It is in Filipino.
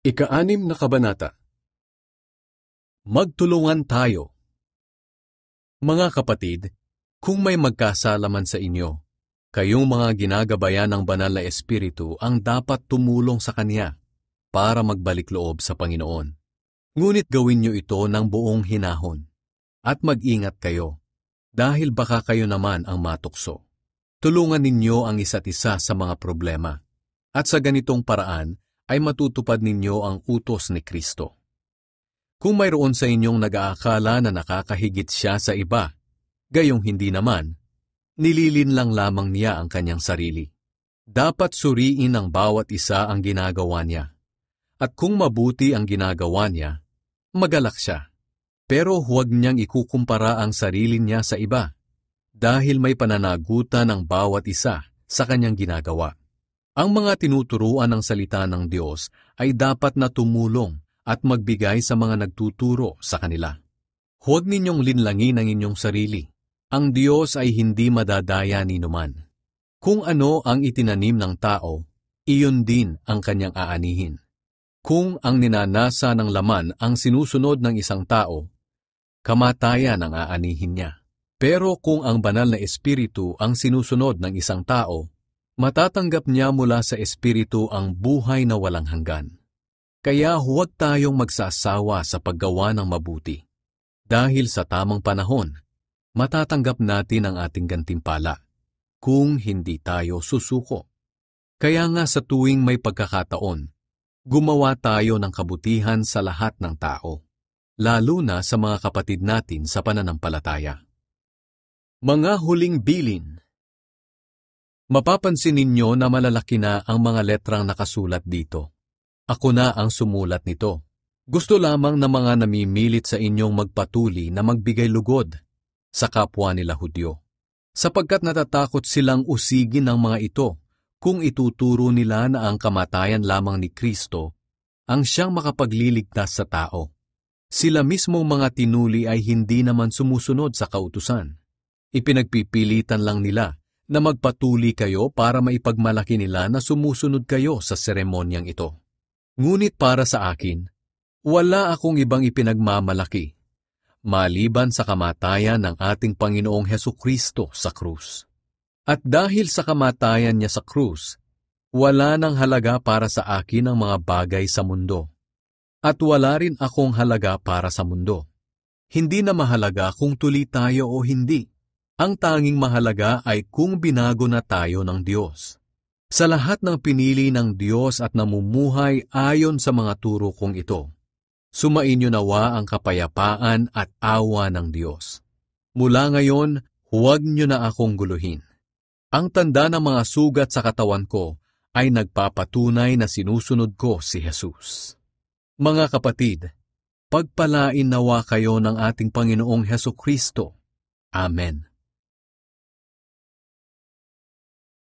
Ika-6 na kabanata. Magtulungan tayo. Mga kapatid, kung may magkasala man sa inyo, kayong mga ginagabayan ng banal na Espiritu ang dapat tumulong sa Kanya para magbalik loob sa Panginoon. Ngunit gawin niyo ito ng buong hinahon. At mag-ingat kayo, dahil baka kayo naman ang matukso. Tulungan ninyo ang isa't isa sa mga problema. At sa ganitong paraan, ay matutupad ninyo ang utos ni Kristo. Kung mayroon sa inyong nag-aakala na nakakahigit siya sa iba, gayong hindi naman, nililinlang lamang niya ang kanyang sarili. Dapat suriin ng bawat isa ang ginagawa niya. At kung mabuti ang ginagawa niya, magalak siya. Pero huwag niyang ikukumpara ang sarili niya sa iba, dahil may pananagutan ng bawat isa sa kanyang ginagawa. Ang mga tinuturuan ng salita ng Diyos ay dapat na tumulong at magbigay sa mga nagtuturo sa kanila. Huwag ninyong linlangin ang inyong sarili. Ang Diyos ay hindi madadaya ni numan. Kung ano ang itinanim ng tao, iyon din ang kanyang aanihin. Kung ang ninanasa ng laman ang sinusunod ng isang tao, kamatayan ang aanihin niya. Pero kung ang banal na Espiritu ang sinusunod ng isang tao, matatanggap niya mula sa Espiritu ang buhay na walang hanggan. Kaya huwag tayong magsasawa sa paggawa ng mabuti. Dahil sa tamang panahon, matatanggap natin ang ating gantimpala, kung hindi tayo susuko. Kaya nga sa tuwing may pagkakataon, gumawa tayo ng kabutihan sa lahat ng tao, lalo na sa mga kapatid natin sa pananampalataya. Mga huling bilin. Mapapansin ninyo na malalaki na ang mga letrang nakasulat dito. Ako na ang sumulat nito. Gusto lamang ng mga namimilit sa inyong magpatuli na magbigay lugod sa kapwa nila Hudyo, sapagkat natatakot silang usigin ng mga ito kung ituturo nila na ang kamatayan lamang ni Kristo ang siyang makapagliligtas sa tao. Sila mismong mga tinuli ay hindi naman sumusunod sa kautusan. Ipinagpipilitan lang nila na magpatuli kayo para maipagmalaki nila na sumusunod kayo sa seremonyang ito. Ngunit para sa akin, wala akong ibang ipinagmamalaki, maliban sa kamatayan ng ating Panginoong Hesukristo sa krus. At dahil sa kamatayan niya sa krus, wala nang halaga para sa akin ang mga bagay sa mundo. At wala rin akong halaga para sa mundo. Hindi na mahalaga kung tuli tayo o hindi. Ang tanging mahalaga ay kung binago na tayo ng Diyos. Sa lahat ng pinili ng Diyos at namumuhay ayon sa mga turo kong ito, sumainyo nawa ang kapayapaan at awa ng Diyos. Mula ngayon, huwag niyo na akong guluhin. Ang tanda ng mga sugat sa katawan ko ay nagpapatunay na sinusunod ko si Jesus. Mga kapatid, pagpalain nawa kayo ng ating Panginoong Hesukristo. Amen.